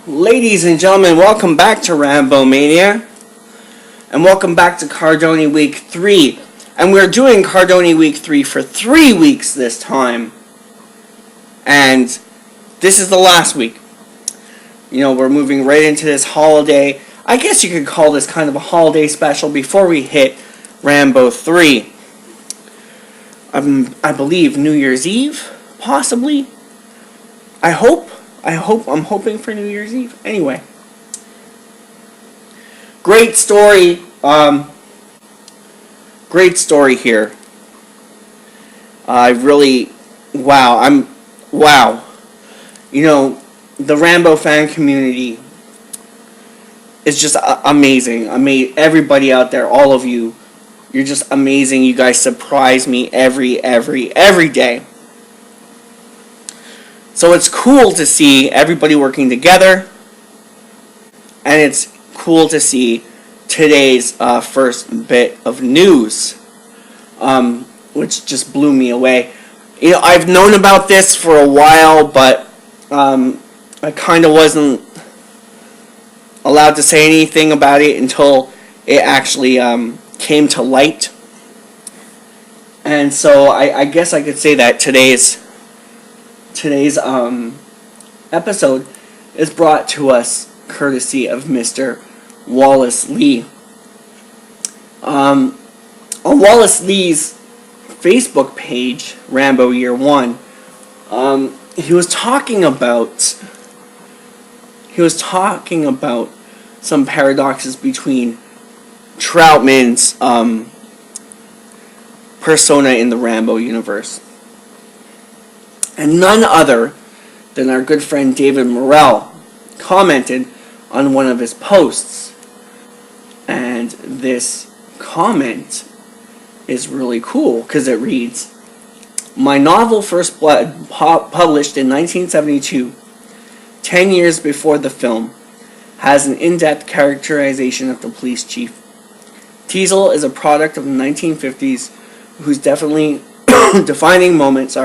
Ladies and gentlemen, welcome back to Rambomania, and welcome back to Cardoni Week 3. And we're doing Cardoni Week 3 for 3 weeks this time. And this is the last week. You know, we're moving right into this holiday. I guess you could call this kind of a holiday special before we hit Rambo 3. I believe New Year's Eve, possibly. I'm hoping for New Year's Eve. Anyway. Great story. Great story here. Wow. You know, the Rambo fan community is just amazing. Everybody out there, all of you, you're just amazing. You guys surprise me every day. So it's cool to see everybody working together, and it's cool to see today's first bit of news, which just blew me away. You know, I've known about this for a while, but I kind of wasn't allowed to say anything about it until it actually came to light. And so I guess I could say that today's episode is brought to us courtesy of Mr. Wallace Lee. On Wallace Lee's Facebook page, Rambo Year 1, he was talking about some paradoxes between Troutman's persona in the Rambo universe. And none other than our good friend David Morrell commented on one of his posts. And this comment is really cool because it reads, "My novel First Blood, published in 1972, 10 years before the film, has an in-depth characterization of the police chief. Teasel is a product of the 1950s whose defining moment,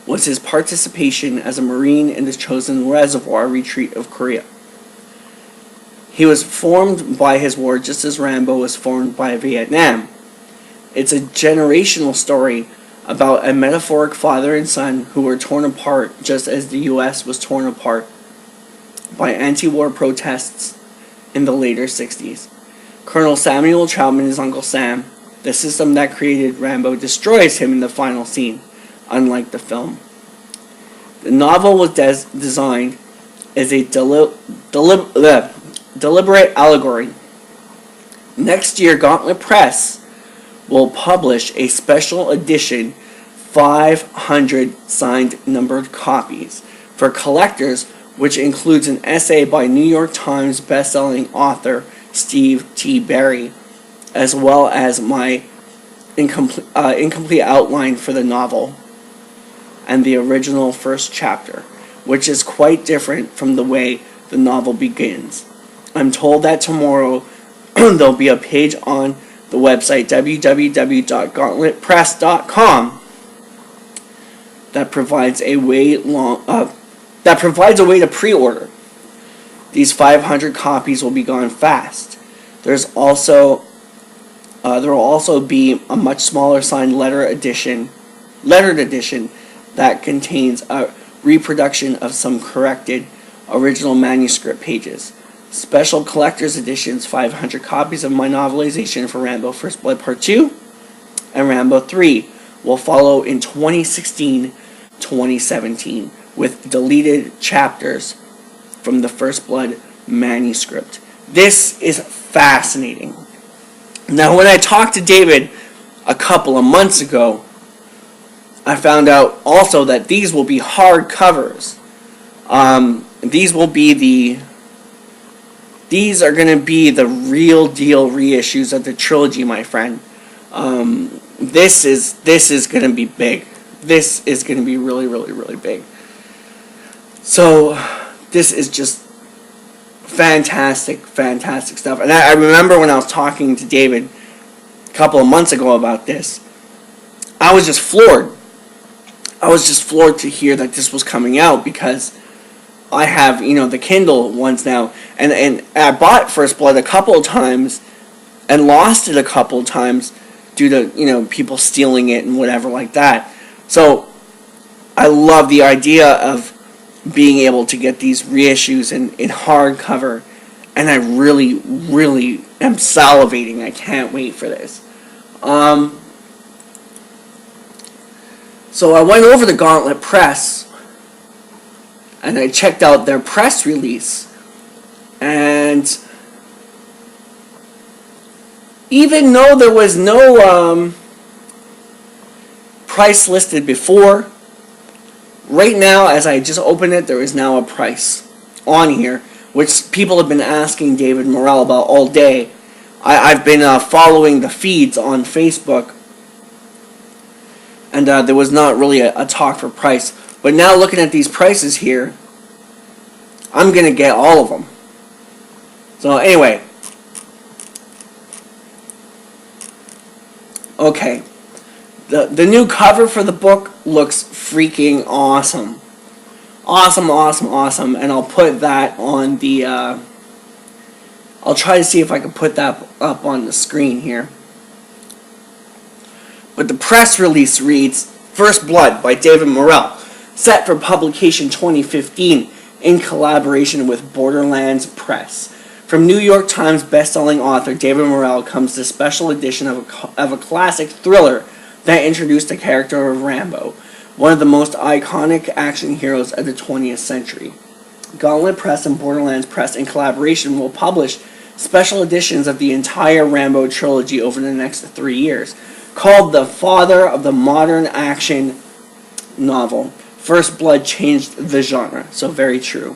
was his participation as a Marine in the chosen reservoir retreat of Korea. He was formed by his war just as Rambo was formed by Vietnam. It's a generational story about a metaphoric father and son who were torn apart just as the U.S. was torn apart by anti-war protests in the later 60s. Colonel Samuel Troutman is Uncle Sam. The system that created Rambo destroys him in the final scene. Unlike the film. The novel was designed as a deliberate allegory. Next year, Gauntlet Press will publish a special edition, 500 signed numbered copies for collectors, which includes an essay by New York Times best-selling author Steve T. Barry, as well as my incomplete outline for the novel and the original first chapter, which is quite different from the way the novel begins. I'm told that tomorrow there'll be a page on the website www.gauntletpress.com that provides a way to pre-order. These 500 copies will be gone fast. There will also be a much smaller signed lettered edition that contains a reproduction of some corrected original manuscript pages. Special collector's editions, 500 copies of my novelization for Rambo First Blood Part 2 and Rambo 3 will follow in 2016-2017 with deleted chapters from the First Blood manuscript. This is fascinating. Now, when I talked to David a couple of months ago, I found out also that these will be hard covers. These are going to be the real deal reissues of the trilogy, my friend. This is going to be big. This is going to be really big. So this is just fantastic stuff. And I remember when I was talking to David a couple of months ago about this, I was just floored. I was just floored to hear that this was coming out because I have, the Kindle ones now, and I bought First Blood a couple of times and lost it a couple of times due to, people stealing it and whatever like that. So I love the idea of being able to get these reissues in hardcover, and I really, really am salivating. I can't wait for this. So I went over to Gauntlet Press, and I checked out their press release, and even though there was no price listed before, right now, as I just opened it, there is now a price on here, which people have been asking David Morrell about all day. I've been following the feeds on Facebook, and there was not really a talk for price. But now looking at these prices here, I'm going to get all of them. So anyway. Okay. The new cover for the book looks freaking awesome. Awesome, awesome, awesome. And I'll put that on the... I'll try to see if I can put that up on the screen here. But the press release reads, First Blood by David Morrell, set for publication 2015 in collaboration with Borderlands Press. From New York Times bestselling author David Morrell comes the special edition of a classic thriller that introduced the character of Rambo, one of the most iconic action heroes of the 20th century. Gauntlet Press and Borderlands Press in collaboration will publish special editions of the entire Rambo trilogy over the next 3 years, called the father of the modern action novel. First Blood changed the genre, so very true.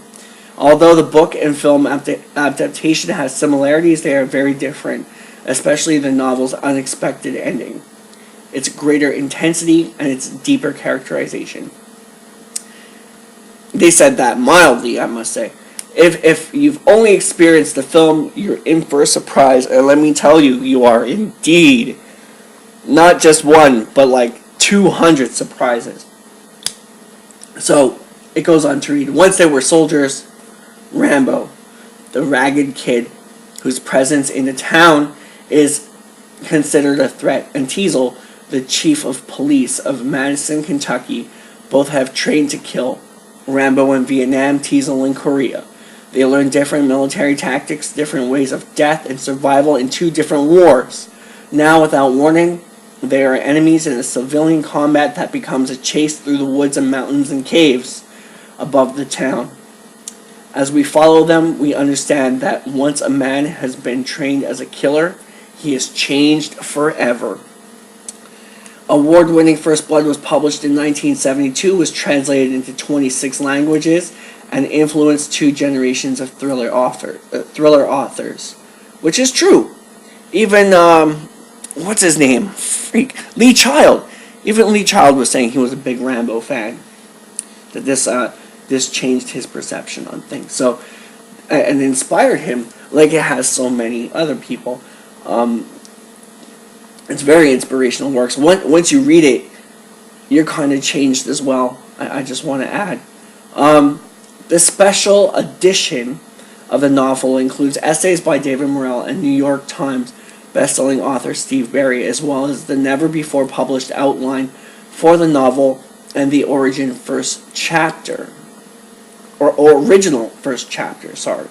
Although the book and film adaptation has similarities, they are very different, especially the novel's unexpected ending, its greater intensity, and its deeper characterization. They said that mildly, I must say. If you've only experienced the film, you're in for a surprise, and let me tell you, you are indeed. Not just one, but like 200 surprises. So, it goes on to read, once there were soldiers, Rambo, the ragged kid whose presence in the town is considered a threat, and Teasel, the chief of police of Madison, Kentucky, both have trained to kill. Rambo in Vietnam, Teasel in Korea. They learn different military tactics, different ways of death and survival in 2 different wars. Now, without warning, they are enemies in a civilian combat that becomes a chase through the woods and mountains and caves above the town. As we follow them, we understand that once a man has been trained as a killer, he is changed forever. Award-winning First Blood was published in 1972, was translated into 26 languages, and influenced 2 generations of thriller authors, which is true. Even what's his name? Lee Child. Even Lee Child was saying he was a big Rambo fan. That this changed his perception on things. So, and inspired him, like it has so many other people. It's very inspirational works. Once you read it, you're kind of changed as well. I just want to add. The special edition of the novel includes essays by David Morrell and New York Times bestselling author Steve Berry, as well as the never-before-published outline for the novel and the origin first chapter. Or original first chapter, sorry.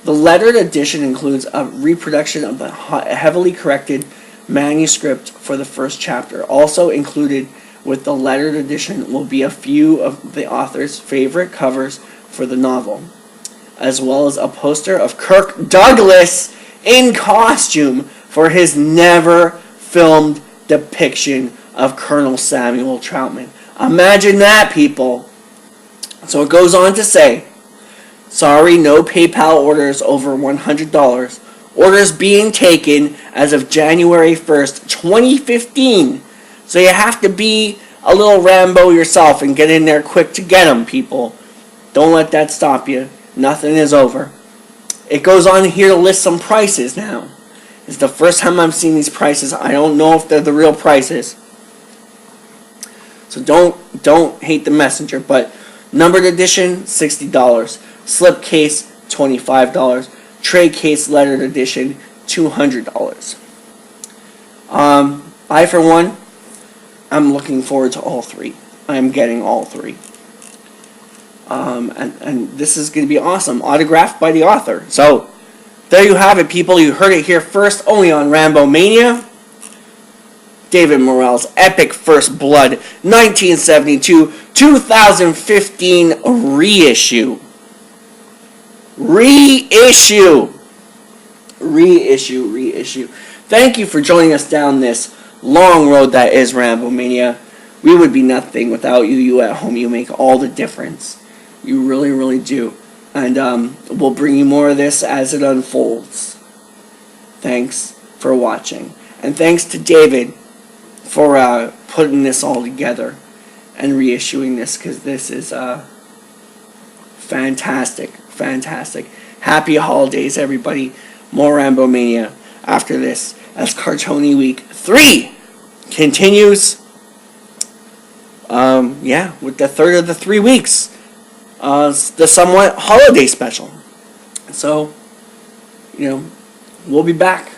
The lettered edition includes a reproduction of the heavily corrected manuscript for the first chapter. Also included with the lettered edition will be a few of the author's favorite covers for the novel, as well as a poster of Kirk Douglas in costume for his never-filmed depiction of Colonel Samuel Troutman. Imagine that, people. So it goes on to say, sorry, no PayPal orders over $100. Orders being taken as of January 1st, 2015. So you have to be a little Rambo yourself and get in there quick to get them, people. Don't let that stop you. Nothing is over. It goes on here to list some prices now. It's the first time I've seen these prices. I don't know if they're the real prices. So don't hate the messenger, but Numbered edition, $60. Slipcase, $25. Trade case lettered edition, $200. I, for one, I'm looking forward to all three. I'm getting all three. And this is going to be awesome. Autographed by the author. So, there you have it, people. You heard it here first, only on Rambomania. David Morrell's epic First Blood 1972 2015 reissue. Reissue. Thank you for joining us down this long road that is Rambomania. We would be nothing without you. You at home, you make all the difference. You really, really do. And we'll bring you more of this as it unfolds. Thanks for watching. And thanks to David for putting this all together and reissuing this, because this is fantastic. Happy holidays, everybody. More Rambomania after this, as Cartoni Week 3 continues. Yeah, with the third of the 3 weeks, the somewhat holiday special. So, we'll be back.